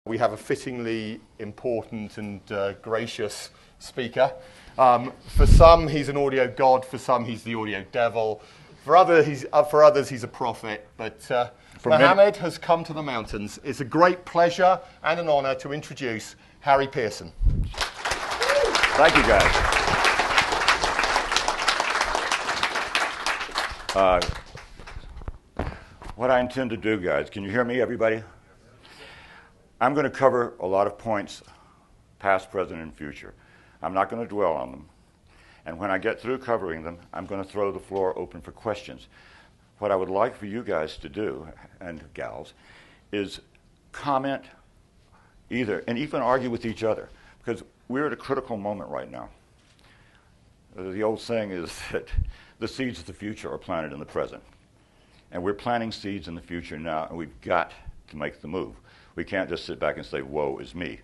We have a fittingly important and gracious speaker. For some, he's an audio god. For some, he's the audio devil. For others, he's a prophet. But Mohammed has come to the mountains. It's a great pleasure and an honor to introduce Harry Pearson. Thank you, guys. What I intend to do, guys, can you hear me, everybody? I'm going to cover a lot of points, past, present, and future. I'm not going to dwell on them. And when I get through covering them, I'm going to throw the floor open for questions. What I would like for you guys to do, and gals, is comment either, and even argue with each other, because we're at a critical moment right now. The old saying is that the seeds of the future are planted in the present. And we're planting seeds in the future now, and we've got to make the move. We can't just sit back and say, woe is me,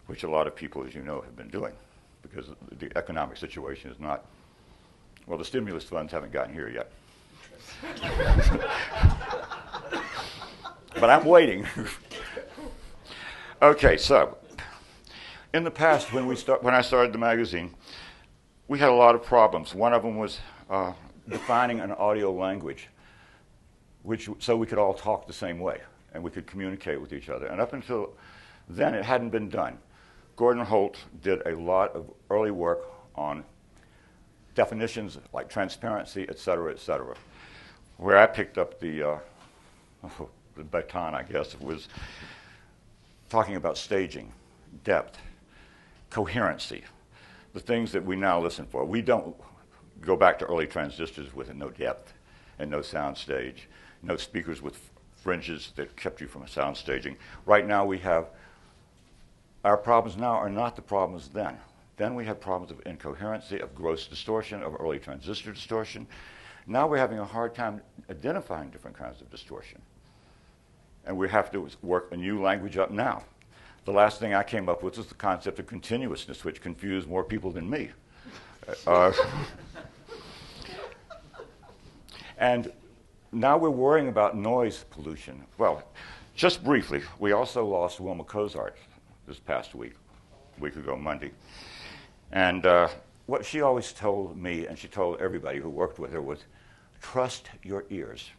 which a lot of people, as you know, have been doing, because the economic situation is not, well, the stimulus funds haven't gotten here yet. But I'm waiting. Okay, so in the past, when I started the magazine, we had a lot of problems. One of them was defining an audio language, so we could all talk the same way and we could communicate with each other. And up until then, it hadn't been done. Gordon Holt did a lot of early work on definitions like transparency, et cetera, where I picked up the baton, I guess, was talking about staging, depth, coherency, the things that we now listen for. We don't go back to early transistors with no depth and no sound stage, no speakers with fringes that kept you from a sound staging. Right now we have, our problems now are not the problems then. Then we had problems of incoherency, of gross distortion, of early transistor distortion. Now we're having a hard time identifying different kinds of distortion. And we have to work a new language up now. The last thing I came up with was the concept of continuousness, which confused more people than me. And now we're worrying about noise pollution. Well, just briefly, we also lost Wilma Cozart this past week, a week ago, Monday. And what she always told me, and she told everybody who worked with her, was trust your ears.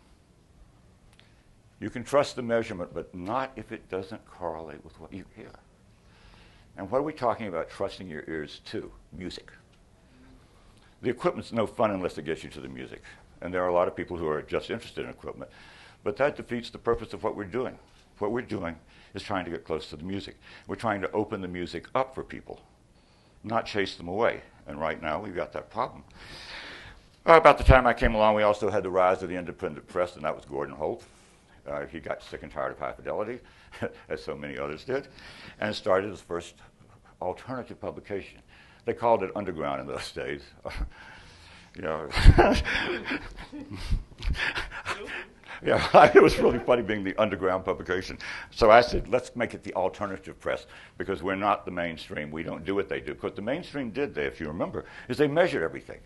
You can trust the measurement, but not if it doesn't correlate with what you hear. And what are we talking about trusting your ears to? Music. The equipment's no fun unless it gets you to the music. And there are a lot of people who are just interested in equipment. But that defeats the purpose of what we're doing. What we're doing is trying to get close to the music. We're trying to open the music up for people, not chase them away. And right now, we've got that problem. About the time I came along, we also had the rise of the independent press, and that was Gordon Holt. He got sick and tired of high fidelity, as so many others did, and started his first alternative publication. They called it underground in those days. You know, yeah, it was really funny being the underground publication. So I said, let's make it the alternative press, because we're not the mainstream. We don't do what they do. Because the mainstream did, if you remember, is they measured everything.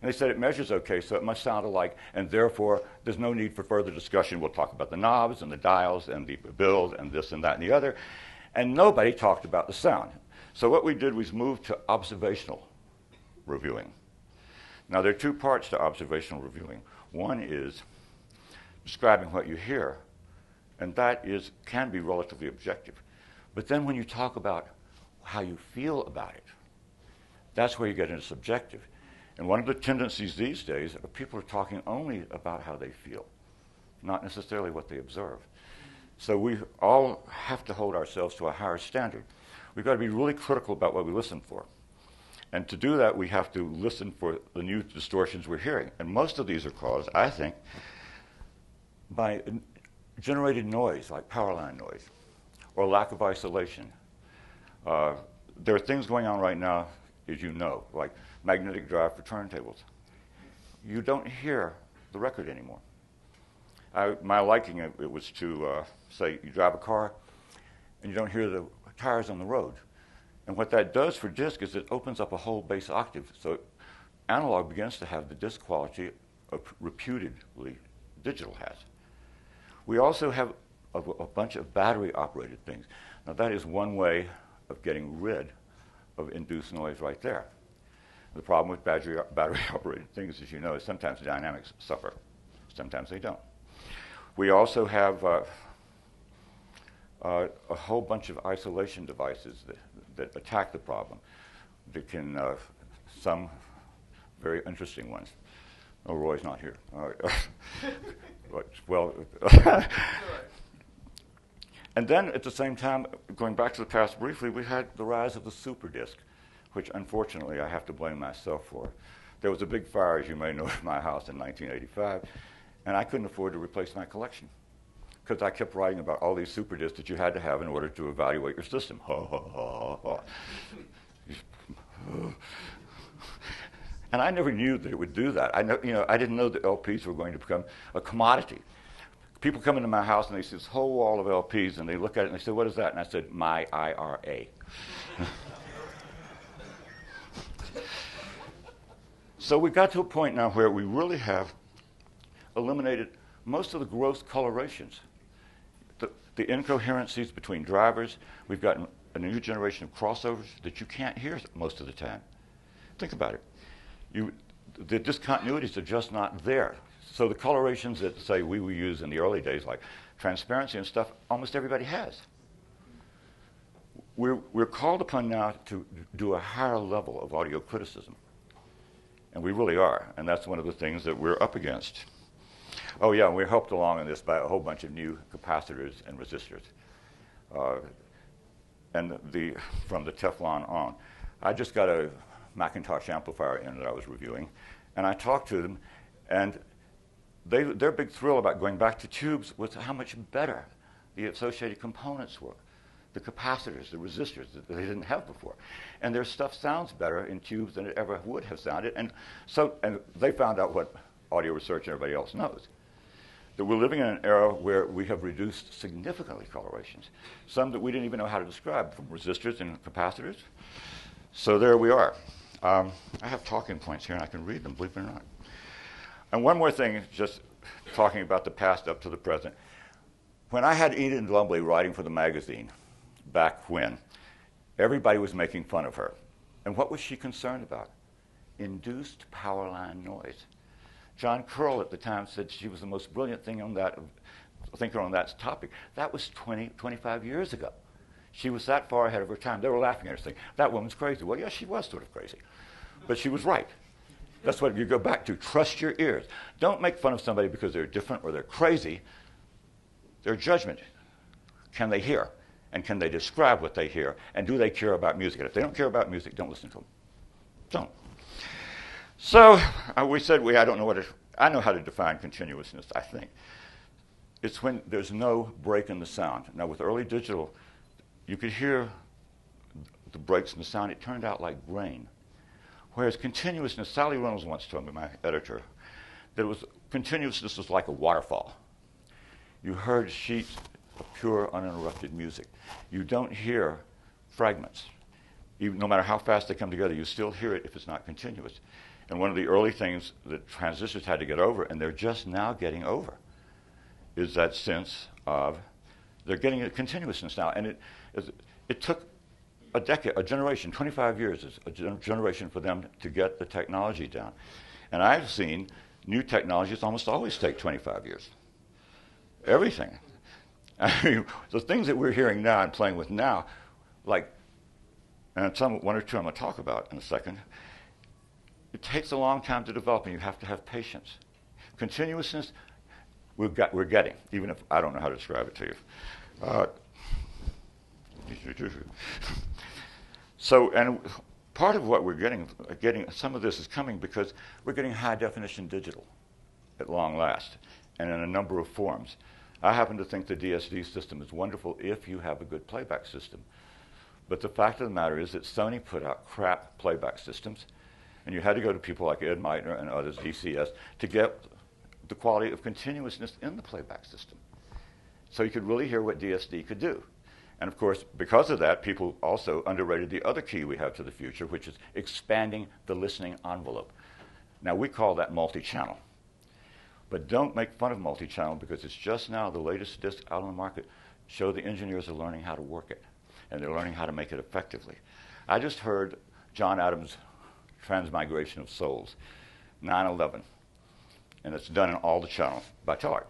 And they said it measures okay, so it must sound alike, and therefore there's no need for further discussion. We'll talk about the knobs and the dials and the build and this and that and the other. And nobody talked about the sound. So what we did was move to observational reviewing. Now, there are two parts to observational reviewing. One is describing what you hear, and that can be relatively objective. But then when you talk about how you feel about it, that's where you get into subjective. And one of the tendencies these days are people are talking only about how they feel, not necessarily what they observe. So we all have to hold ourselves to a higher standard. We've got to be really critical about what we listen for. And to do that, we have to listen for the new distortions we're hearing. And most of these are caused, I think, by generated noise, like power line noise, or lack of isolation. There are things going on right now, as you know, like magnetic drive for turntables. You don't hear the record anymore. My liking it was to say you drive a car and you don't hear the tires on the road. And what that does for disc is it opens up a whole bass octave. So analog begins to have the disc quality of reputedly digital has. We also have of a bunch of battery-operated things. Now, that is one way of getting rid of induced noise right there. The problem with battery-operated things, as you know, is sometimes dynamics suffer. Sometimes they don't. We also have a whole bunch of isolation devices that attack the problem. That can, some very interesting ones. Oh, Roy's not here. Well, and then at the same time, going back to the past briefly, we had the rise of the superdisk, which unfortunately I have to blame myself for. There was a big fire, as you may know, at my house in 1985, and I couldn't afford to replace my collection because I kept writing about all these superdisks that you had to have in order to evaluate your system. And I never knew that it would do that. I didn't know that LPs were going to become a commodity. People come into my house and they see this whole wall of LPs and they look at it and they say, "What is that?" And I said, "My IRA." So we got to a point now where we really have eliminated most of the gross colorations. The incoherencies between drivers. We've gotten a new generation of crossovers that you can't hear most of the time. Think about it. The discontinuities are just not there. So the colorations that, say, we would use in the early days, like transparency and stuff, almost everybody has. We're called upon now to do a higher level of audio criticism. And we really are. And that's one of the things that we're up against. Oh, yeah, and we're helped along in this by a whole bunch of new capacitors and resistors. And from the Teflon on. I just got a Macintosh amplifier in that I was reviewing, and I talked to them, and their big thrill about going back to tubes was how much better the associated components were, the capacitors, the resistors that they didn't have before. And their stuff sounds better in tubes than it ever would have sounded. And they found out what audio research and everybody else knows, that we're living in an era where we have reduced significantly colorations, some that we didn't even know how to describe, from resistors and capacitors. So there we are. I have talking points here, and I can read them, believe it or not. And one more thing, just talking about the past up to the present. When I had Enid Lumley writing for the magazine, back when, everybody was making fun of her. And what was she concerned about? Induced power line noise. John Curl at the time said she was the most brilliant thinker on that topic. That was 25 years ago. She was that far ahead of her time. They were laughing at her, saying, "That woman's crazy." Well, yes, she was sort of crazy. But she was right. That's what you go back to. Trust your ears. Don't make fun of somebody because they're different or they're crazy. Their judgment. Can they hear? And can they describe what they hear? And do they care about music? And if they don't care about music, don't listen to them. Don't. So we said I know how to define continuousness, I think. It's when there's no break in the sound. Now, with early digital, you could hear the breaks in the sound. It turned out like rain. Whereas continuousness, Sally Reynolds once told me, my editor, that continuousness was like a waterfall. You heard sheets of pure, uninterrupted music. You don't hear fragments. No matter how fast they come together, you still hear it if it's not continuous. And one of the early things that transistors had to get over, and they're just now getting over, is that sense of they're getting a continuousness now. And it took a decade, a generation, 25 years is a generation for them to get the technology down. And I've seen new technologies almost always take 25 years. Everything. I mean, the things that we're hearing now and playing with now, like, and one or two I'm going to talk about in a second, it takes a long time to develop, and you have to have patience. Continuousness, we're getting, even if I don't know how to describe it to you. So, and part of what we're getting, some of this is coming because we're getting high definition digital at long last, and in a number of forms. I happen to think the DSD system is wonderful if you have a good playback system. But the fact of the matter is that Sony put out crap playback systems, and you had to go to people like Ed Meitner and others, DCS, to get the quality of continuousness in the playback system. So you could really hear what DSD could do. And of course, because of that, people also underrated the other key we have to the future, which is expanding the listening envelope. Now, we call that multi-channel. But don't make fun of multi-channel because it's just now the latest disc out on the market show the engineers are learning how to work it, and they're learning how to make it effectively. I just heard John Adams' Transmigration of Souls, 9/11, and it's done in all the channels by Tart.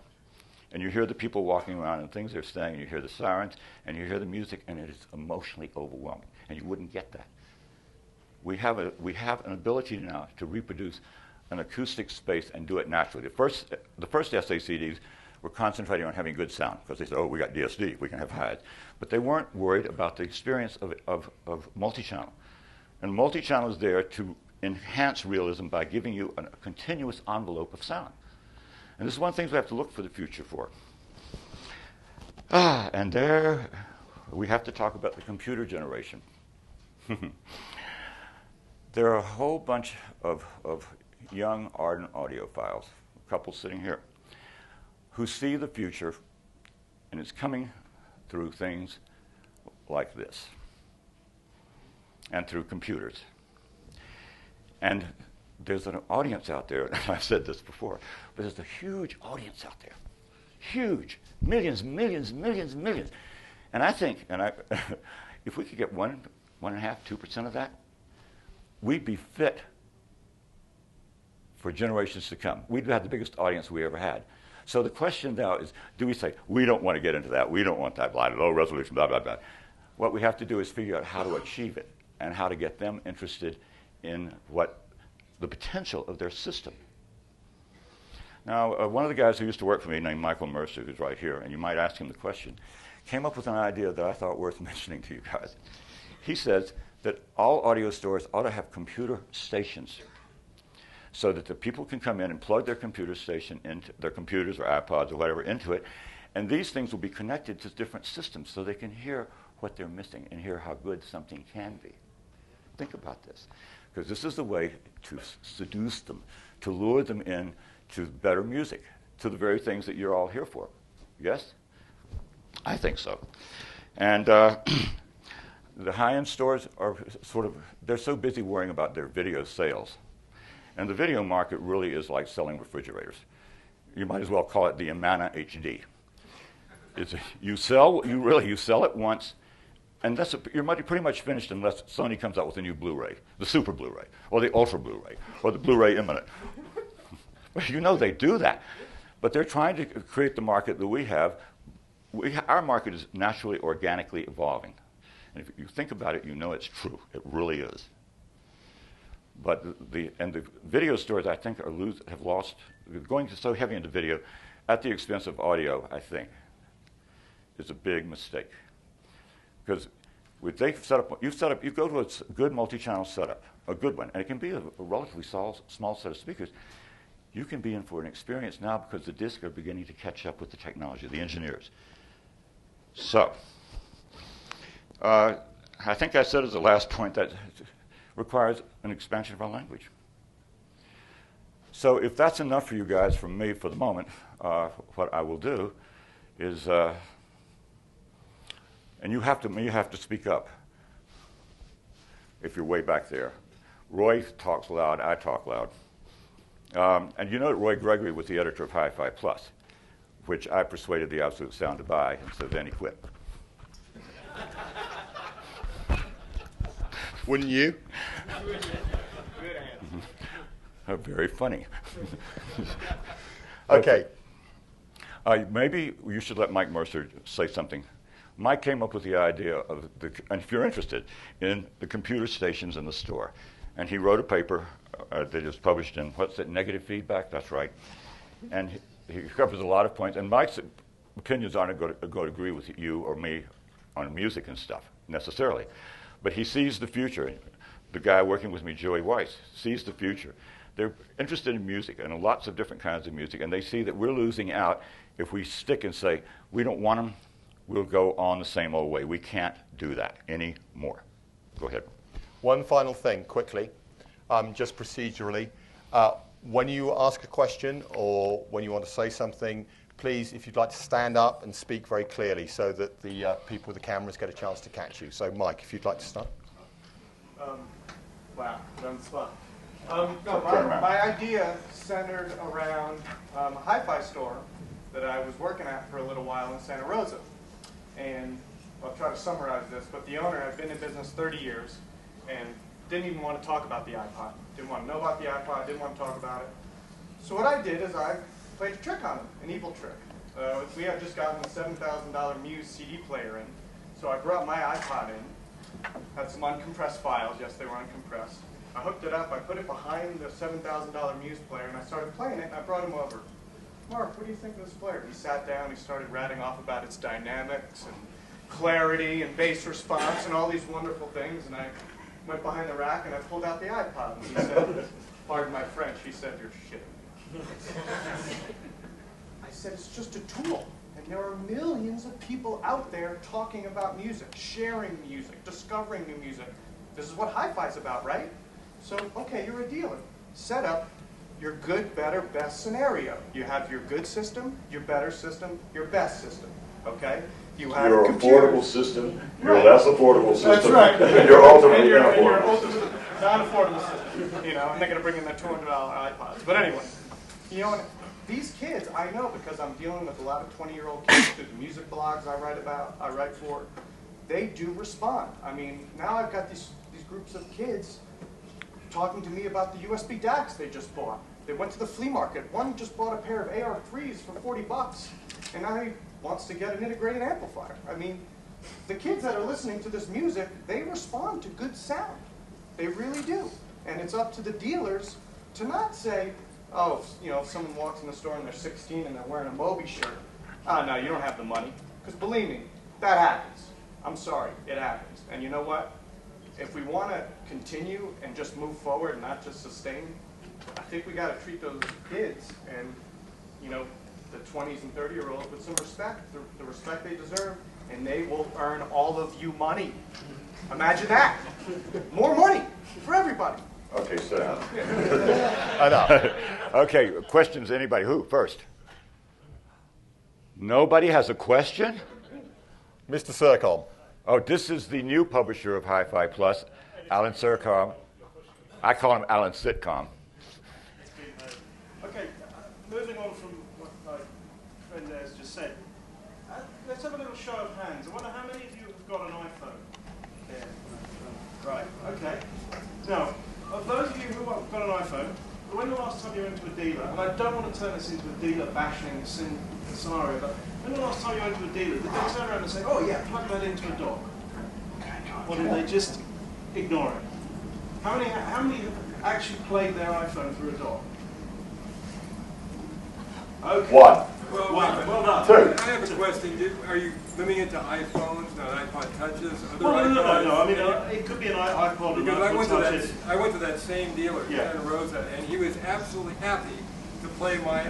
And you hear the people walking around and things they're saying, and you hear the sirens, and you hear the music, and it is emotionally overwhelming, and you wouldn't get that. We have an ability now to reproduce an acoustic space and do it naturally. The first SACDs were concentrating on having good sound because they said, oh, we got DSD, we can have highs. But they weren't worried about the experience of multi-channel. And multi-channel is there to enhance realism by giving you a continuous envelope of sound. And this is one of the things we have to look for the future for. And there we have to talk about the computer generation. There are a whole bunch of young, ardent audiophiles, a couple sitting here, who see the future, and it's coming through things like this, and through computers. And there's an audience out there, and I've said this before, but there's a huge audience out there. Huge. Millions, millions, millions, millions. And I think, if we could get 1.5%, 2% of that, we'd be fit for generations to come. We'd have the biggest audience we ever had. So the question now is, do we say, we don't want to get into that, we don't want that, blah, low resolution, blah, blah, blah. What we have to do is figure out how to achieve it and how to get them interested in what the potential of their system. Now, one of the guys who used to work for me named Michael Mercer, who's right here, and you might ask him the question, came up with an idea that I thought worth mentioning to you guys. He says that all audio stores ought to have computer stations so that the people can come in and plug their computer station into their computers or iPods or whatever into it, and these things will be connected to different systems so they can hear what they're missing and hear how good something can be. Think about this, because this is the way to seduce them, to lure them in to better music, to the very things that you're all here for. Yes? I think so. And the high-end stores are they're so busy worrying about their video sales. And the video market really is like selling refrigerators. You might as well call it the Amana HD. You sell it once, and you're pretty much finished unless Sony comes out with a new Blu-ray, the Super Blu-ray, or the Ultra Blu-ray, or the Blu-ray Imminent. You know they do that. But they're trying to create the market that we have. Our market is naturally, organically evolving. And if you think about it, you know it's true. It really is. But the video stores, I think, have lost, going so heavy into video at the expense of audio, I think, is a big mistake. Because you go to a good multi-channel setup, a good one, and it can be a relatively small set of speakers. You can be in for an experience now because the discs are beginning to catch up with the technology, the engineers. So, I think I said as the last point that requires an expansion of our language. So if that's enough for you guys from me for the moment, what I will do is, and you have to speak up if you're way back there. Roy talks loud, I talk loud. And you know that Roy Gregory was the editor of Hi-Fi Plus, which I persuaded the Absolute Sound to buy, and so then he quit. Wouldn't you? Very funny. Okay. Maybe you should let Mike Mercer say something. Mike came up with the idea of, and if you're interested, in the computer stations in the store. And he wrote a paper that is published in, Negative Feedback? That's right. And he covers a lot of points. And Mike's opinions aren't going to agree with you or me on music and stuff, necessarily. But he sees the future. The guy working with me, Joey Weiss, sees the future. They're interested in music and lots of different kinds of music, and they see that we're losing out if we stick and say, we don't want them, we'll go on the same old way. We can't do that anymore. Go ahead. One final thing, quickly, just procedurally. When you ask a question or when you want to say something, please, if you'd like to stand up and speak very clearly so that the people with the cameras get a chance to catch you. So, Mike, if you'd like to start. Wow, on the spot. No, my idea centered around a hi-fi store that I was working at for a little while in Santa Rosa. And I'll try to summarize this, but the owner had been in business 30 years and didn't even want to talk about the iPod. Didn't want to know about the iPod, didn't want to talk about it. So what I did is I played a trick on him, an evil trick. We had just gotten a $7,000 Muse CD player in, so I brought my iPod in, had some uncompressed files. Yes, they were uncompressed. I hooked it up, I put it behind the $7,000 Muse player, and I started playing it, and I brought him over. Mark, what do you think of this player? He sat down, he started ratting off about its dynamics and clarity and bass response and all these wonderful things, and I went behind the rack and I pulled out the iPod, and he said, pardon my French, he said, you're shit. I said, it's just a tool, and there are millions of people out there talking about music, sharing music, discovering new music. This is what hi-fi's about, right? So, okay, you're a dealer. Set up your good, better, best scenario. You have your good system, your better system, your best system, okay? You have your affordable system, your less affordable system, that's right. and your ultimately your unaffordable. Non-affordable system, you know, and they're going to bring in their $200 iPods. But anyway, you know, these kids, I know because I'm dealing with a lot of 20-year-old kids through the music blogs I write for, they do respond. I mean, now I've got these groups of kids talking to me about the USB DACs they just bought. They went to the flea market. One just bought a pair of AR3s for 40 bucks, and now he wants to get an integrated amplifier. I mean, the kids that are listening to this music, they respond to good sound. They really do. And it's up to the dealers to not say, oh, you know, if someone walks in the store and they're 16 and they're wearing a Moby shirt, oh, no, you don't have the money. Because believe me, that happens. I'm sorry, it happens. And you know what? If we want to continue and just move forward and not just sustain, I think we got to treat those kids and, you know, the 20s and 30-year-olds with some respect, the respect they deserve, and they will earn all of you money. Imagine that. More money for everybody. Okay, sit down. Enough. Okay, questions, anybody? Who first? Nobody has a question? Mr. Sercom. Oh, this is the new publisher of Hi-Fi Plus, Alan Sercom. I call him Alan Sitcom. Okay, moving on from what my friend there has just said, let's have a little show of hands. I wonder how many of you have got an iPhone? There. Right, okay. Now, of those of you who have got an iPhone, when the last time you went to a dealer, and I don't want to turn this into a dealer bashing scenario, but when the last time you went to a dealer, did they turn around and say, oh yeah, plug that into a dock? Or did they just ignore it? How many have actually played their iPhone through a dock? Okay. One. Well done. Two. I have a question. Are you limiting it to iPhones, not iPod Touches? Well, no. I mean, it could be an iPod. Because I went to that same dealer, Yeah. Santa Rosa, and he was absolutely happy to play my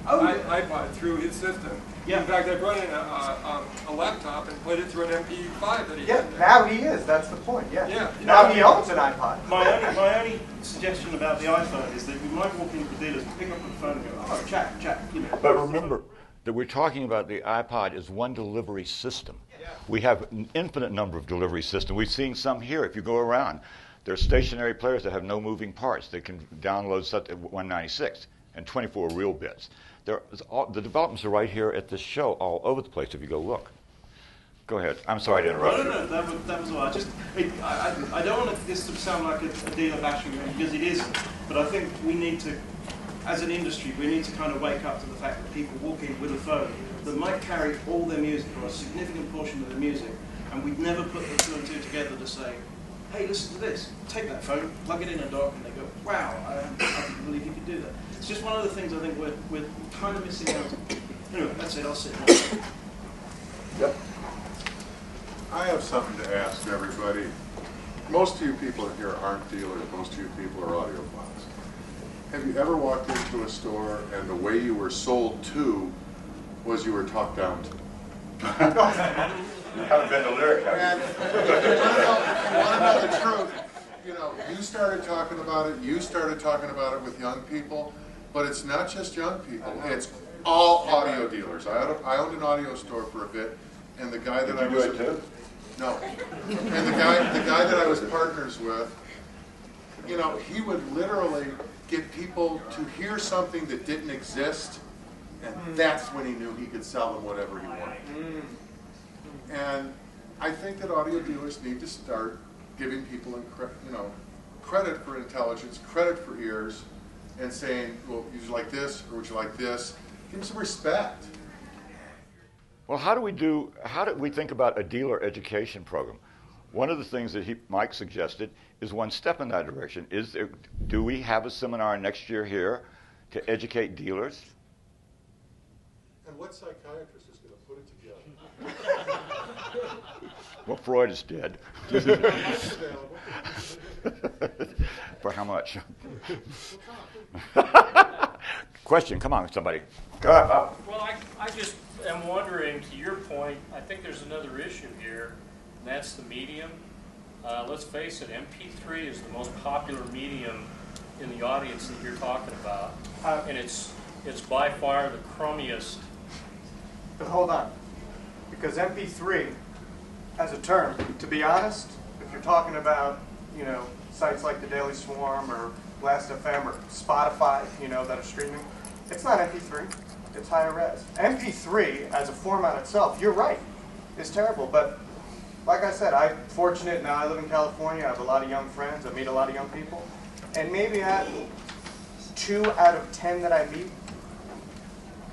iPod through his system. Yeah. In fact, I brought in a laptop and played it through an MP5 that he Yeah, had. now he is. That's the point. Yeah. Yeah. Now he owns an iPod. My only suggestion about the iPhone is that you might walk into the dealers, pick up the phone and go, oh, Jack, you know. But remember that we're talking about the iPod as one delivery system. We have an infinite number of delivery systems. We've seen some here. If you go around, there are stationary players that have no moving parts. They can download stuff at 196 and 24 real bits. The developments are right here at this show all over the place if you go look. Go ahead. I'm sorry to interrupt you. No, that was all right. I don't want this to sound like a dealer bashing because it isn't. But I think we need to, as an industry, we need to kind of wake up to the fact that people walk in with a phone that might carry all their music or a significant portion of their music, and we'd never put the two and two together to say, hey, listen to this. Take that phone, plug it in a dock, and they go, wow, I didn't believe you could do that. It's just one of the things I think we're kind of missing out. Anyway, that's it. I'll sit down. Yep. I have something to ask everybody. Most of you people in here aren't dealers. Most of you people are audiophiles. Have you ever walked into a store and the way you were sold to was you were talked down to? You haven't been to Lyric, have you? And want to know the truth? You know, you started talking about it. You started talking about it with young people, but it's not just young people. It's all audio dealers. I owned an audio store for a bit, and the guy that Did you do it too? No. And the guy that I was partners with, you know, he would literally get people to hear something that didn't exist, and that's when he knew he could sell them whatever he wanted. And I think that audio dealers need to start giving people, credit for intelligence, credit for ears, and saying, well, would you like this, or would you like this? Give them some respect. Well, how do we think about a dealer education program? One of the things that Mike suggested is one step in that direction. Do we have a seminar next year here to educate dealers? And what psychiatrist is going to put it together? Well, Freud is dead. For how much? Question, come on, somebody. Well, I just am wondering, to your point, I think there's another issue here, and that's the medium. Let's face it, MP3 is the most popular medium in the audience that you're talking about, and it's by far the crummiest. But hold on, because MP3, as a term, to be honest, if you're talking about, sites like the Daily Swarm or Last.fm or Spotify, that are streaming, it's not MP3, it's higher res. MP3 as a format itself, you're right, is terrible, but like I said, I'm fortunate now. I live in California. I have a lot of young friends. I meet a lot of young people. And maybe 2 out of 10 that I meet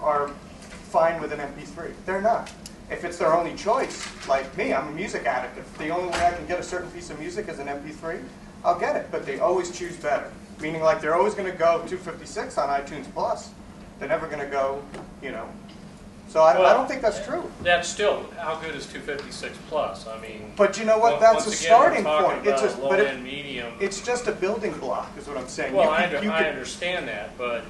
are fine with an MP3. They're not. If it's their only choice, like me, I'm a music addict. If the only way I can get a certain piece of music is an MP3, I'll get it. But they always choose better. Meaning like they're always going to go 256 on iTunes Plus. They're never going to go, So I don't think that's true. That's still, how good is 256 plus? I mean, but you know what? That's a starting point. It's just low-end, medium. It's just a building block, is what I'm saying. Well, I understand that, but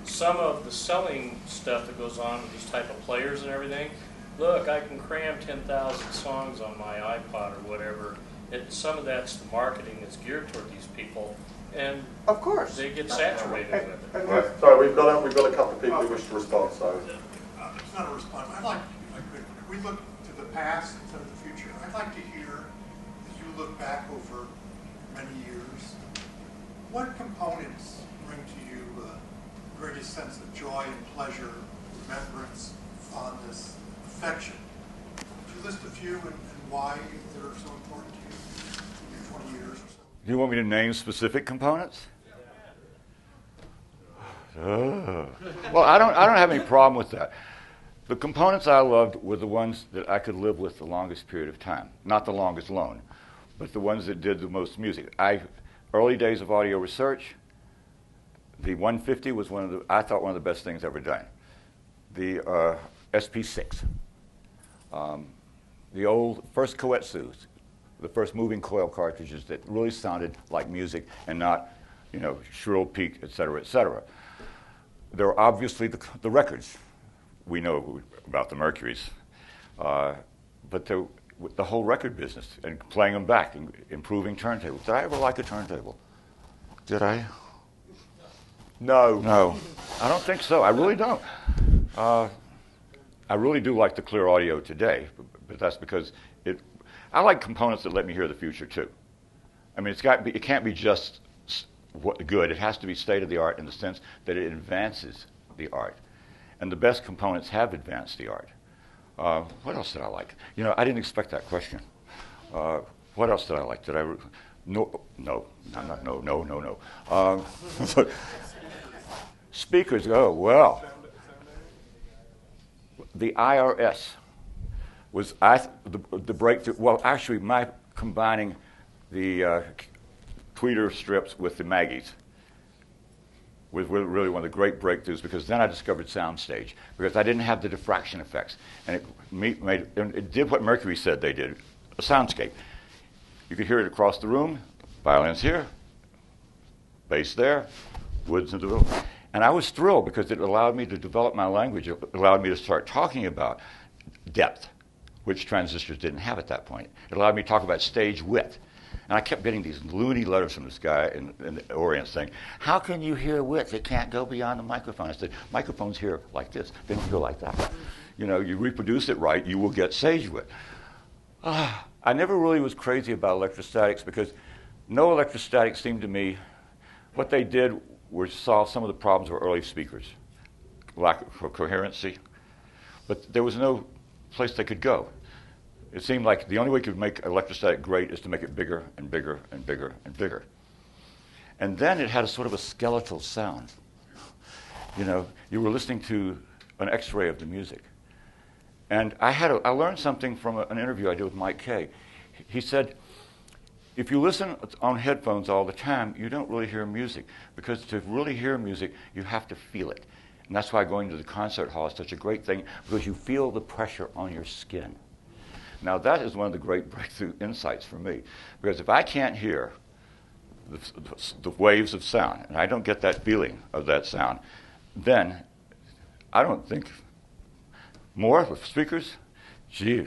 some of the selling stuff that goes on with these type of players and everything. Look, I can cram 10,000 songs on my iPod or whatever. Some of that's the marketing that's geared toward these people, and of course they get saturated with it. Right. Sorry, we've got a couple of people who wish to respond. So. It's not a response. I'd like, if we look to the past instead of the future, I'd like to hear, as you look back over many years, what components bring to you the greatest sense of joy and pleasure, remembrance, fondness, affection? Would you list a few and why they're so important to you in 20 years or so? Do you want me to name specific components? Well, I don't have any problem with that. The components I loved were the ones that I could live with the longest period of time. Not the longest loan, but the ones that did the most music. Early days of audio research, the 150 was I thought one of the best things ever done. The SP6, the old first Koetsus, the first moving coil cartridges that really sounded like music and not, shrill peak, et cetera, et cetera. There are obviously the records. We know about the Mercuries, but the whole record business and playing them back and improving turntables. Did I ever like a turntable? Did I? No, I don't think so. I really don't. I really do like the clear audio today, but that's because I like components that let me hear the future too. I mean, it can't be just good. It has to be state of the art in the sense that it advances the art. And the best components have advanced the art. What else did I like? I didn't expect that question. What else did I like? Did I? No. Speakers. Oh well. The IRS was the breakthrough. Well, actually, my combining the tweeter strips with the Maggies was really one of the great breakthroughs, because then I discovered soundstage, because I didn't have the diffraction effects, and it did what Mercury said they did, a soundscape. You could hear it across the room, violins here, bass there, woods in the middle, and I was thrilled because it allowed me to develop my language. It allowed me to start talking about depth, which transistors didn't have at that point. It allowed me to talk about stage width. And I kept getting these loony letters from this guy in the Orient saying, how can you hear width? It can't go beyond the microphone. I said, microphones here like this, then you go like that. You reproduce it right, you will get stage width. I never really was crazy about electrostatics because no electrostatic seemed to me, what they did was solve some of the problems of early speakers, lack of coherency, but there was no place they could go. It seemed like the only way you could make electrostatic great is to make it bigger and bigger and bigger and bigger. And then it had a sort of a skeletal sound. You know, you were listening to an X-ray of the music. And I learned something from an interview I did with Mike Kay. He said, if you listen on headphones all the time, you don't really hear music. Because to really hear music, you have to feel it. And that's why going to the concert hall is such a great thing, because you feel the pressure on your skin. Now, that is one of the great breakthrough insights for me. Because if I can't hear the waves of sound, and I don't get that feeling of that sound, then I don't think more with speakers. Gee,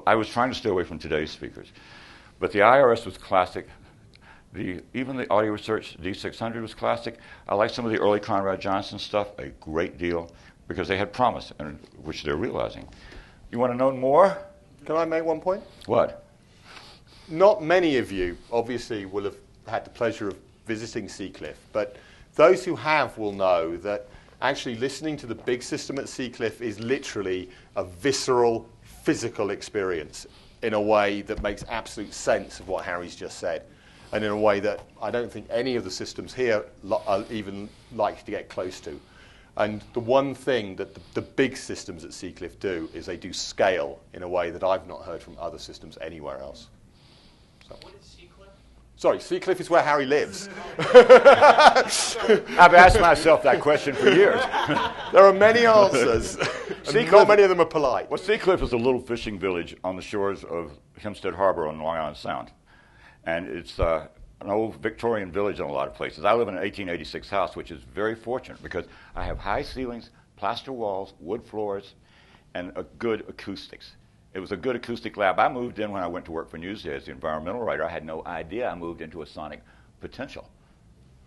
I was trying to stay away from today's speakers. But the IRS was classic. Even the Audio Research D600 was classic. I like some of the early Conrad Johnson stuff a great deal because they had promise, which they're realizing. You want to know more? Can I make one point? What? Not many of you, obviously, will have had the pleasure of visiting Seacliff, but those who have will know that actually listening to the big system at Seacliff is literally a visceral, physical experience in a way that makes absolute sense of what Harry's just said, and in a way that I don't think any of the systems here are even like to get close to. And the one thing that the big systems at Seacliff do is they do scale in a way that I've not heard from other systems anywhere else. So. What is Seacliff? Sorry, Seacliff is where Harry lives. I've asked myself that question for years. There are many answers. Not many of them are polite. Well, Seacliff is a little fishing village on the shores of Hempstead Harbor on Long Island Sound. And it's an old Victorian village in a lot of places. I live in an 1886 house, which is very fortunate because I have high ceilings, plaster walls, wood floors, and a good acoustics. It was a good acoustic lab. I moved in when I went to work for Newsday as the environmental writer. I had no idea I moved into a sonic potential.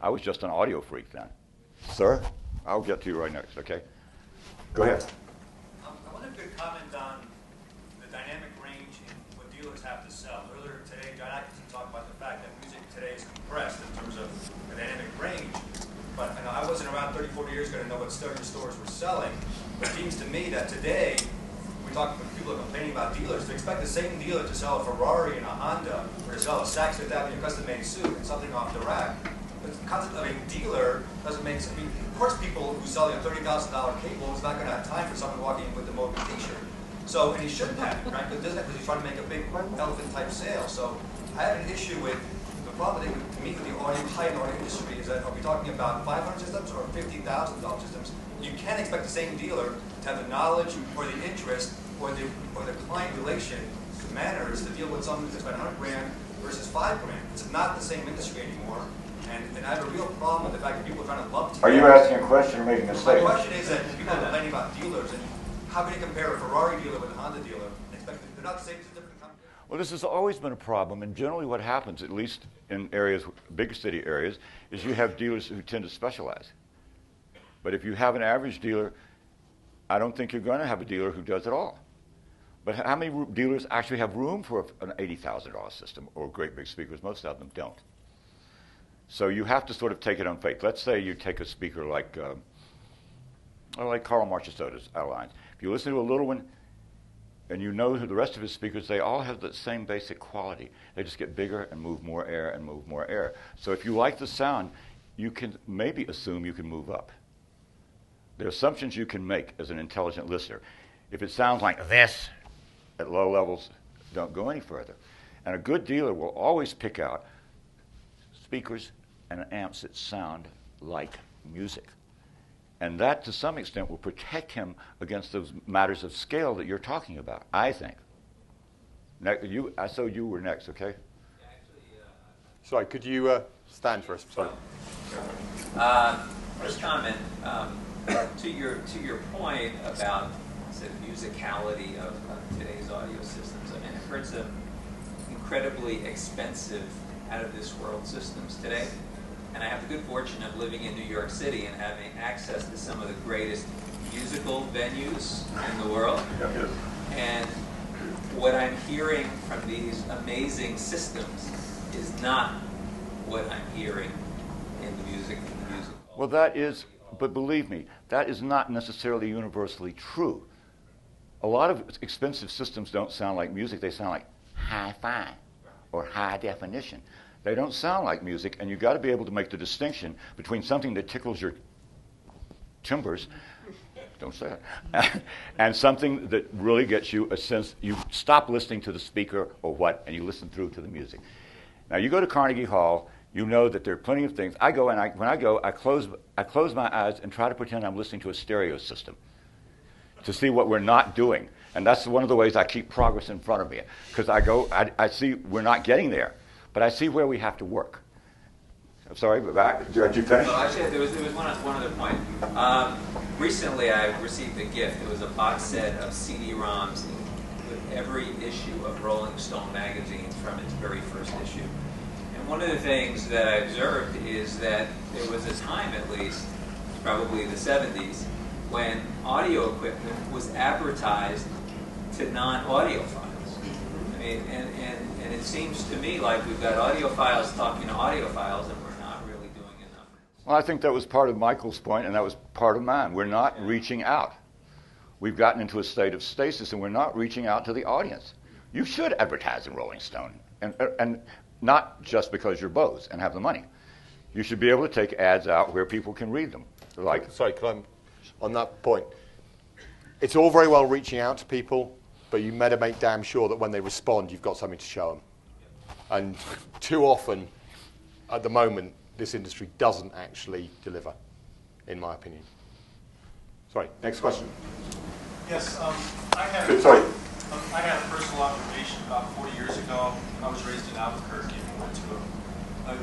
I was just an audio freak then. Sir, I'll get to you right next, okay? Go ahead. I wonder if you could comment on the dynamic range in what dealers have to sell. Earlier today, John Atkinson talked about the fact that music today is compressed in terms of the dynamic range. But I wasn't around 30, 40 years ago to know what stereo stores were selling. But it seems to me that today, people are complaining about dealers, to expect the same dealer to sell a Ferrari and a Honda, or to sell a Saks Fifth Avenue custom-made suit and something off the rack. The concept of a dealer doesn't make sense. I mean, of course, people who sell a $30,000 cable is not going to have time for someone walking in with the Moby T-shirt. So, and he shouldn't have it, right? Because he's trying to make a big elephant-type sale. So, I have an issue with the problem to me with the high-end audio industry is that are we talking about 500 systems or $50,000 systems? You can't expect the same dealer to have the knowledge or the interest or the client relation manners to deal with something that's about 100 grand versus 5 grand. It's not the same industry anymore. And I have a real problem with the fact that people are trying to lump together. Are you asking a question or making a statement? My question is that people are complaining about dealers, and how can you compare a Ferrari dealer with a Honda dealer? They're not the same, it's a different company. Well, this has always been a problem, and generally what happens, at least in areas, big city areas, is you have dealers who tend to specialize. But if you have an average dealer, I don't think you're going to have a dealer who does it all. But how many dealers actually have room for an $80,000 system or great big speakers? Most of them don't. So you have to sort of take it on faith. Let's say you take a speaker like Carl Marchesota's outlines. If you listen to a little one and you know who the rest of his speakers, they all have the same basic quality. They just get bigger and move more air and move more air. So if you like the sound, you can maybe assume you can move up. There are assumptions you can make as an intelligent listener. If it sounds like this at low levels, don't go any further. And a good dealer will always pick out speakers and amps that sound like music. And that, to some extent, will protect him against those matters of scale that you're talking about, I think. I saw you were next, okay? Yeah, actually, Sorry, could you stand for us? Sorry. First comment, to your point about the musicality of today's audio systems. I mean, I've heard some incredibly expensive, out-of-this-world systems today. And I have the good fortune of living in New York City and having access to some of the greatest musical venues in the world. And what I'm hearing from these amazing systems is not what I'm hearing in the music. Well, that is, but believe me, that is not necessarily universally true. A lot of expensive systems don't sound like music. They sound like hi-fi or high definition. They don't sound like music, and you've got to be able to make the distinction between something that tickles your timbers, don't say it, and something that really gets you a sense. You stop listening to the speaker or what, and you listen through to the music. Now, you go to Carnegie Hall, you know that there are plenty of things. I go, and when I go, I close my eyes and try to pretend I'm listening to a stereo system to see what we're not doing. And that's one of the ways I keep progress in front of me. Because I see we're not getting there, but I see where we have to work. I'm sorry, back. Did you finish? Well, actually, there was one other point. Recently, I received a gift. It was a box set of CD-ROMs with every issue of Rolling Stone magazine from its very first issue. And one of the things that I observed is that there was a time, at least, probably the 70s, when audio equipment was advertised to non-audiophiles. I mean, and it seems to me like we've got audiophiles talking to audiophiles, and we're not really doing enough. Well, I think that was part of Michael's point, and that was part of mine. We're not reaching out. We've gotten into a state of stasis, and we're not reaching out to the audience. You should advertise in Rolling Stone, and not just because you're Bose and have the money. You should be able to take ads out where people can read them. Like, sorry, can I, on that point, it's all very well reaching out to people, but you better make damn sure that when they respond, you've got something to show them. And too often, at the moment, this industry doesn't actually deliver, in my opinion. Sorry, next question. Yes, I had a personal observation about 40 years ago. I was raised in Albuquerque and went to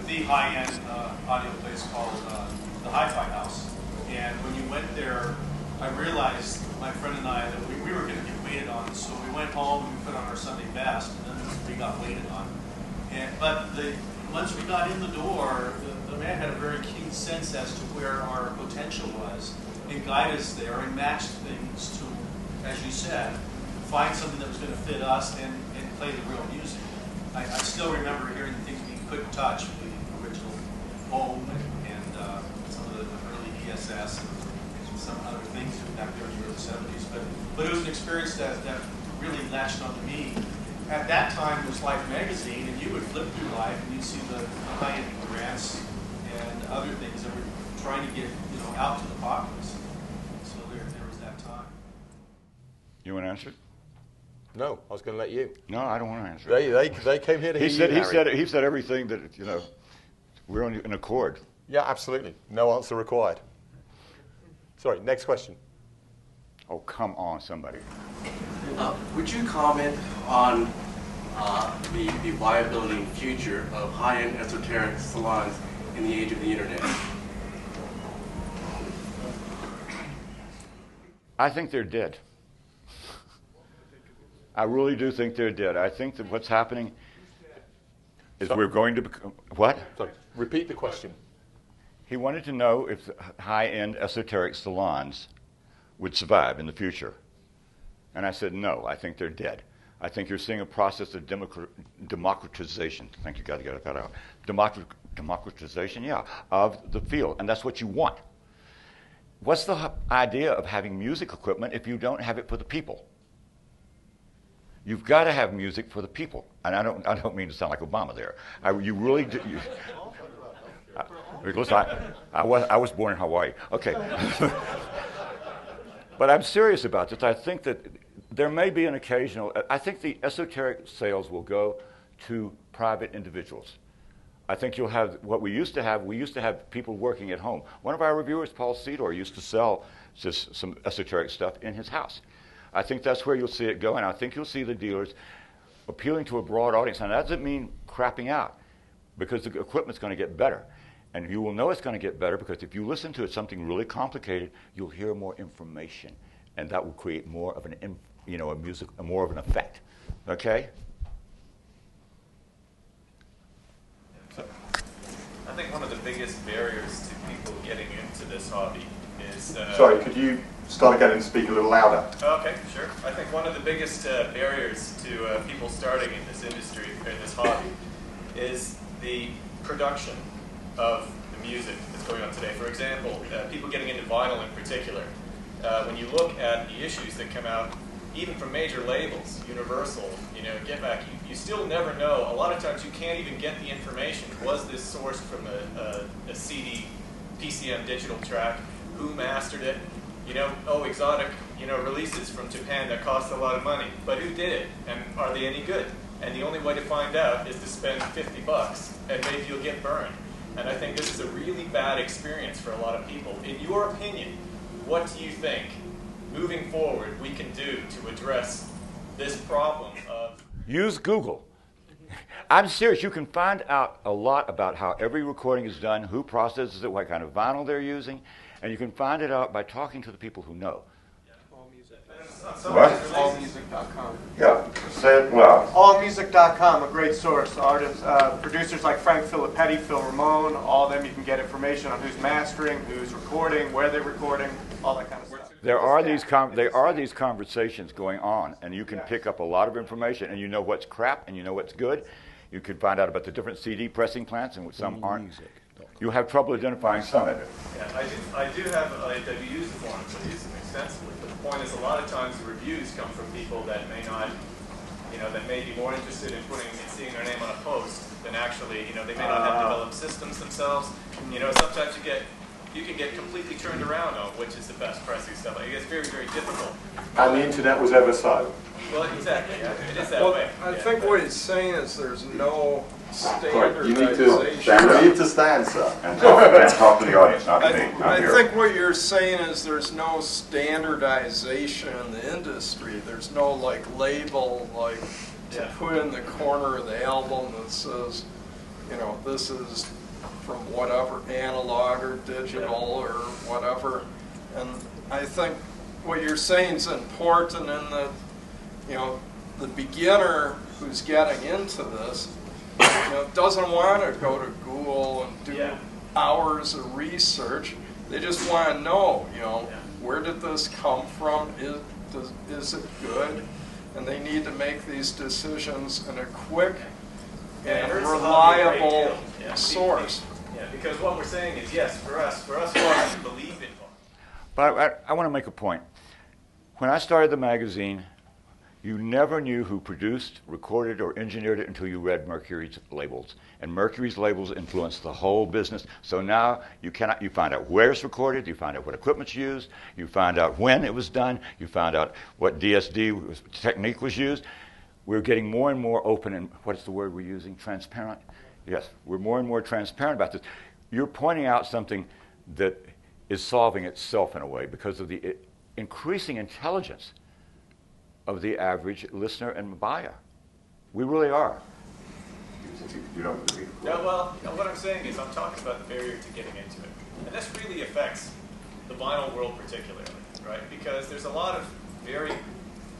the high-end audio place called the Hi-Fi House. And when you went there, I realized, my friend and I, that we were going to get waited on. So we went home and we put on our Sunday best, and then we got waited on. But once we got in the door, the man had a very keen sense as to where our potential was, and guide us there and match things to, as you said, find something that was going to fit us and play the real music. I still remember hearing things we couldn't touch, the original Home and some of the early ESS and some other things back there in the early 70s. But it was an experience that really latched onto me. At that time, it was Life magazine, and you would flip through Life and you'd see the high-end grants and other things that were trying to get out to the populace. So there was that time. You want to answer it? No, I was going to let you. No, I don't want to answer it. They came here to hear you, he said everything that, we're in accord. Yeah, absolutely. No answer required. Sorry, next question. Oh, come on, somebody. Would you comment on the viability and future of high-end esoteric salons in the age of the internet? I think they're dead. I really do think they're dead. I think that what's happening is we're going to become... What? Sorry, repeat the question. He wanted to know if high-end esoteric salons would survive in the future. And I said, no, I think they're dead. I think you're seeing a process of democratization. I think you got to get that out. Democratization, yeah, of the field. And that's what you want. What's the idea of having music equipment if you don't have it for the people? You've got to have music for the people. And I don't mean to sound like Obama there. You really do. Listen, I was born in Hawaii. Okay. But I'm serious about this. I think that there may be an occasional, I think the esoteric sales will go to private individuals. I think you'll have what we used to have people working at home. One of our reviewers, Paul Cedar, used to sell just some esoteric stuff in his house. I think that's where you'll see it go, and I think you'll see the dealers appealing to a broad audience. And that doesn't mean crapping out, because the equipment's going to get better. And you will know it's going to get better because if you listen to something really complicated, you'll hear more information, and that will create more of more of an effect. Okay? I think one of the biggest barriers to people getting into this hobby is... Sorry, could you start again and speak a little louder? Okay, sure. I think one of the biggest barriers to people starting in this industry, or in this hobby, is the production of the music that's going on today. For example, people getting into vinyl in particular. When you look at the issues that come out, even from major labels, Universal, Get Back, you still never know. A lot of times you can't even get the information. Was this sourced from a CD, PCM digital track? Who mastered it? Exotic, releases from Japan that cost a lot of money. But who did it? And are they any good? And the only way to find out is to spend $50, and maybe you'll get burned. And I think this is a really bad experience for a lot of people. In your opinion, what do you think, moving forward, we can do to address this problem of... Use Google. I'm serious. You can find out a lot about how every recording is done, who processes it, what kind of vinyl they're using, and you can find it out by talking to the people who know. What? Allmusic.com. Yeah, say it loud. Allmusic.com, a great source. Artists, producers like Frank Filippetti, Phil Ramone, all of them, you can get information on who's mastering, who's recording, where they're recording, all that kind of stuff. There are these conversations going on, and you can pick up a lot of information, and you know what's crap and you know what's good. You can find out about the different CD pressing plants, and some aren't. You have trouble identifying some of it. Yeah, I do use the forums. I use them extensively. But the point is, a lot of times the reviews come from people that may not, that may be more interested in seeing their name on a post than actually, they may not have developed systems themselves. Sometimes you can get completely turned around on which is the best pressing stuff. It's very, very difficult. And the internet was ever silent. Well, exactly. Yeah, it is that way. I think what he's saying is there's no Right, you standardization. need to stand, sir. And talk to the audience, not to me. I think what you're saying is there's no standardization in the industry. There's no label to put in the corner of the album that says, this is from whatever, analog or digital or whatever. And I think what you're saying is important in that, the beginner who's getting into this, doesn't want to go to Google and do hours of research. They just want to know, where did this come from? Is it good? And they need to make these decisions in a quick and reliable source. Yeah, because what we're saying is, yes, for us who actually believe in it. But I want to make a point. When I started the magazine, you never knew who produced, recorded, or engineered it until you read Mercury's labels. And Mercury's labels influence the whole business. So now you find out where it's recorded, you find out what equipment's used, you find out when it was done, you find out what DSD technique was used. We're getting more and more open, and what's the word we're using? Transparent? Yes, we're more and more transparent about this. You're pointing out something that is solving itself in a way because of the increasing intelligence of the average listener and buyer. We really are. No, well, what I'm saying is I'm talking about the barrier to getting into it. And this really affects the vinyl world particularly, right? Because there's a lot of very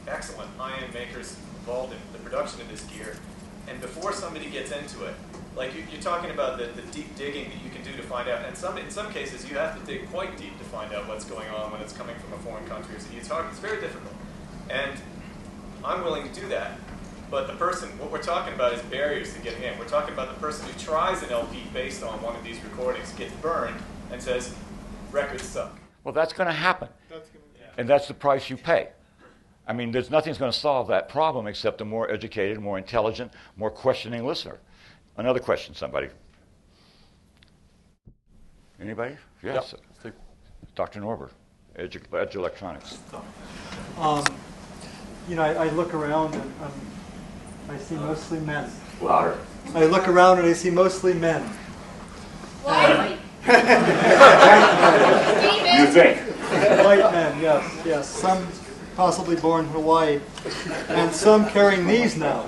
excellent high-end makers involved in the production of this gear. And before somebody gets into it, you're talking about the deep digging that you can do to find out. And in some cases, you have to dig quite deep to find out what's going on when it's coming from a foreign country. So it's very difficult. And I'm willing to do that. But what we're talking about is barriers to getting in. We're talking about the person who tries an LP based on one of these recordings, gets burned, and says, records suck. Well, that's going to happen. And that's the price you pay. I mean, nothing's going to solve that problem except a more educated, more intelligent, more questioning listener. Another question, somebody. Anybody? Yes. Yep. Dr. Norber, Edge Electronics. I look around and I see mostly men. Louder. I look around and I see mostly men. White. You think? White men, yes. Some possibly born in Hawaii, and some carrying these now.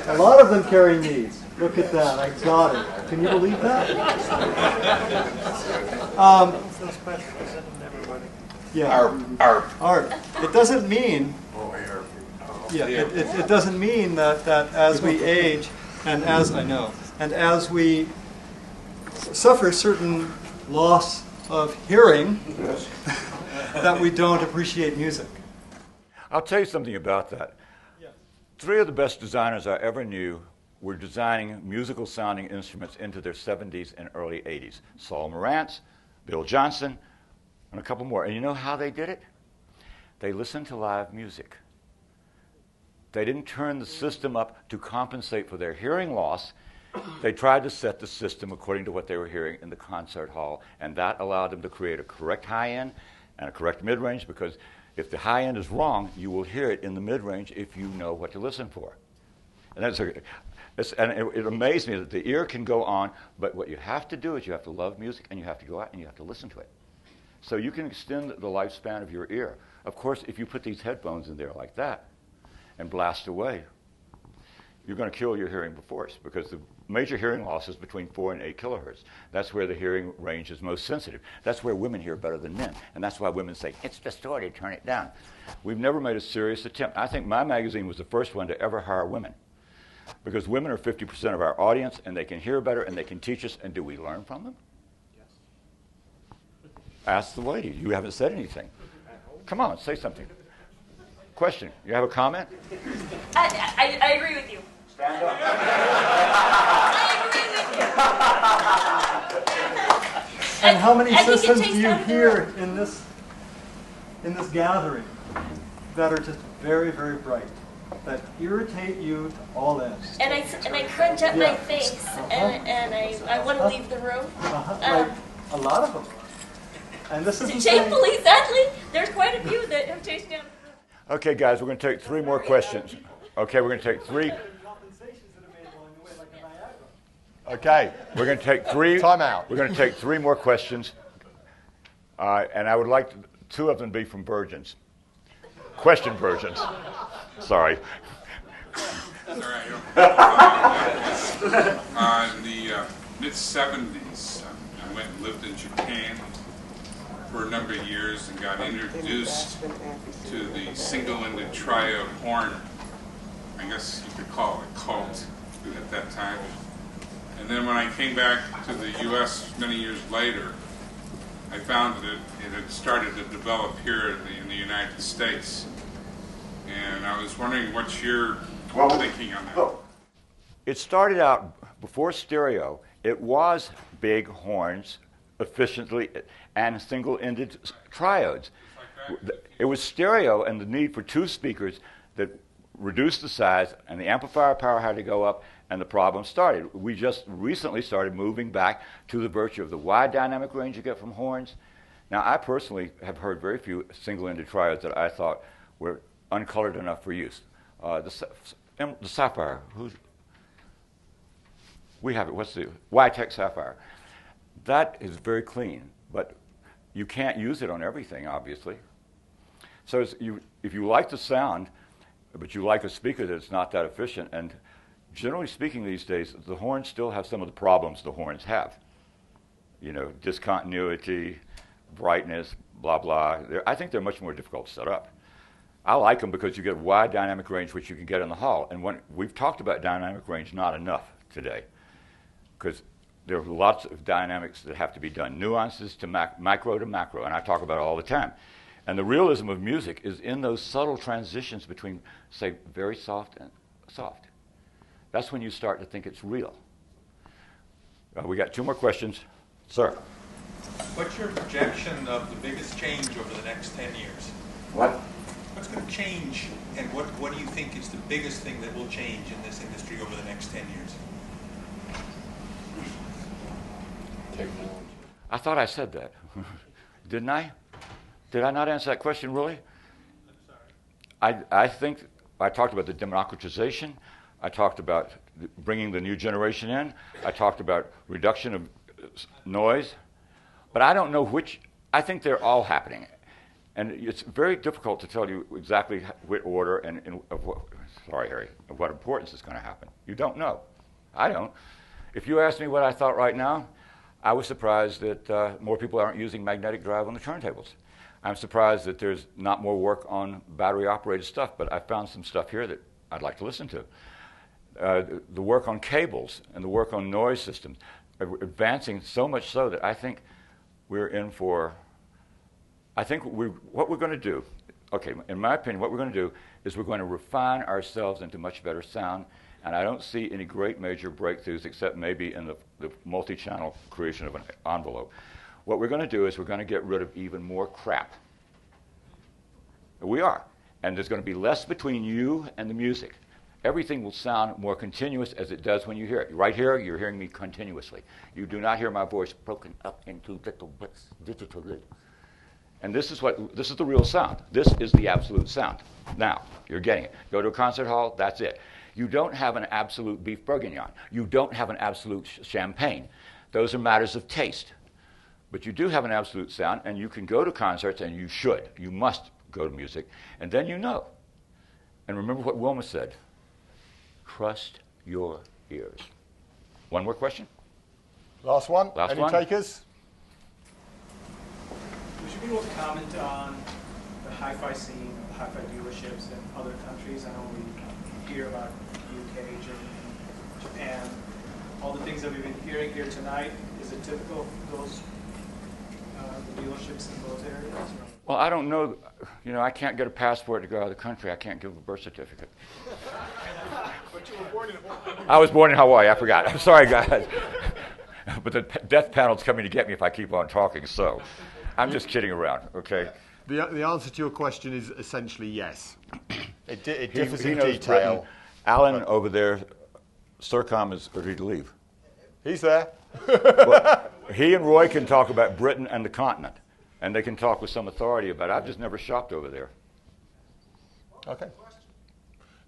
A lot of them carrying these. Look at that, I got it. Can you believe that? Yeah. Art. It doesn't mean. Yeah. It doesn't mean that as we age, and as we suffer certain loss of hearing, that we don't appreciate music. I'll tell you something about that. 3 of the best designers I ever knew were designing musical sounding instruments into their 70s and early 80s. Saul Morantz, Bill Johnson, and a couple more. And you know how they did it? They listened to live music. They didn't turn the system up to compensate for their hearing loss. They tried to set the system according to what they were hearing in the concert hall, and that allowed them to create a correct high end and a correct mid range, because if the high end is wrong, you will hear it in the mid range if you know what to listen for. And it amazed me that the ear can go on, but what you have to do is you have to love music, and you have to go out and you have to listen to it. So you can extend the lifespan of your ear. Of course, if you put these headphones in there like that and blast away, you're going to kill your hearing force, because the major hearing loss is between 4 and 8 kilohertz. That's where the hearing range is most sensitive. That's where women hear better than men, and that's why women say, it's distorted, turn it down. We've never made a serious attempt. I think my magazine was the first one to ever hire women, because women are 50% of our audience, and they can hear better, and they can teach us, and do we learn from them? Yes. Ask the lady. You haven't said anything. Come on, say something. Question. You have a comment? I agree with you. Stand up. And how many systems do you hear in this gathering that are just very, very bright, that irritate you to all ends? And I crunch up my face, and I want to leave the room. Like a lot of them. And this isn't shamefully, sadly, there's quite a few that have chased down. Okay, guys, we're going to take 3 more questions. Okay, we're going to take 3. Okay. We're going to take 3. Time out. We're going to take 3 more questions. And I would like 2 of them to be from virgins. Question virgins. Sorry. That's all right. In the mid-'70s, I went and lived in Japan for a number of years and got introduced to the single-ended triode horn. I guess you could call it a cult at that time. And then when I came back to the U.S. many years later, I found that it had started to develop here in the United States. And I was wondering what's your thinking on that? It started out before stereo. It was big horns, efficiently, and single-ended triodes. It was stereo and the need for 2 speakers that reduced the size, and the amplifier power had to go up, and the problem started. We just recently started moving back to the virtue of the wide dynamic range you get from horns. Now, I personally have heard very few single-ended triodes that I thought were uncolored enough for use. The Sapphire, we have it, what's the Y-Tech Sapphire? That is very clean, but you can't use it on everything, obviously. So if you like the sound, but you like a speaker that's not that efficient, and generally speaking these days, the horns still have some of the problems the horns have. You know, discontinuity, brightness, blah, blah. I think they're much more difficult to set up. I like them because you get wide dynamic range, which you can get in the hall. And we've talked about dynamic range not enough today, because there are lots of dynamics that have to be done, nuances to micro to macro, and I talk about it all the time. And the realism of music is in those subtle transitions between, say, very soft and soft. That's when you start to think it's real. We got 2 more questions. Sir. What's your projection of the biggest change over the next 10 years? What? What's going to change, and what do you think is the biggest thing that will change in this industry over the next 10 years? I thought I said that. Didn't I? Did I not answer that question, really? I think I talked about the democratization. I talked about bringing the new generation in. I talked about reduction of noise. But I don't know which. I think they're all happening. And it's very difficult to tell you exactly what order and sorry, Harry, of what importance is going to happen. You don't know. I don't. If you ask me what I thought right now, I was surprised that more people aren't using magnetic drive on the turntables. I'm surprised that there's not more work on battery-operated stuff, but I found some stuff here that I'd like to listen to. The work on cables and the work on noise systems are advancing so much so that I think we're in for, what we're going to do, okay, in my opinion, what we're going to do is we're going to refine ourselves into much better sound, And I don't see any great major breakthroughs except maybe in the multi-channel creation of an envelope. What we're going to do is we're going to get rid of even more crap. We are. And there's going to be less between you and the music. Everything will sound more continuous as it does when you hear it. Right here, you're hearing me continuously. You do not hear my voice broken up into little bits digitally. And this is the real sound. This is the absolute sound. Now, you're getting it. Go to a concert hall, that's it. You don't have an absolute beef bourguignon. You don't have an absolute champagne. Those are matters of taste. But you do have an absolute sound, and you can go to concerts, and you should. You must go to music, and then you know. And remember what Wilma said. Trust your ears. One more question? Last one. Last Any one? takers? Would you be able to comment on the hi-fi scene, the hi-fi dealerships in other countries? I know we hear about UK, Germany, Japan, all the things that we've been hearing here tonight. Is it typical of those the dealerships in those areas? Well, I don't know. You know, I can't get a passport to go out of the country. I can't give a birth certificate. But you were born in Hawaii. I was born in Hawaii. I forgot. I'm sorry, guys. But the death panel's coming to get me if I keep on talking, so I'm just kidding around, okay? The answer to your question is essentially yes. It differs he in knows detail. Britain. Alan over there, Sircom is ready to leave. He's there. Well, he and Roy can talk about Britain and the continent, and they can talk with some authority about it. I've just never shopped over there. Okay.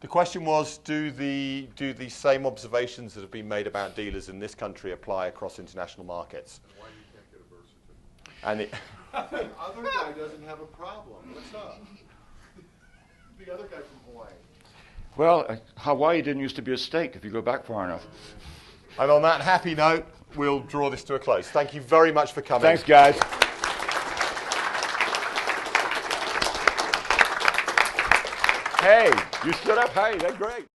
The question was, do the same observations that have been made about dealers in this country apply across international markets? Why you can't get a birth certificate? And The other guy doesn't have a problem. What's up? The other guy from Hawaii. Well, Hawaii didn't used to be a state, if you go back far enough. And on that happy note, we'll draw this to a close. Thank you very much for coming. Thanks, guys. Hey, you stood up. Hey, that's great.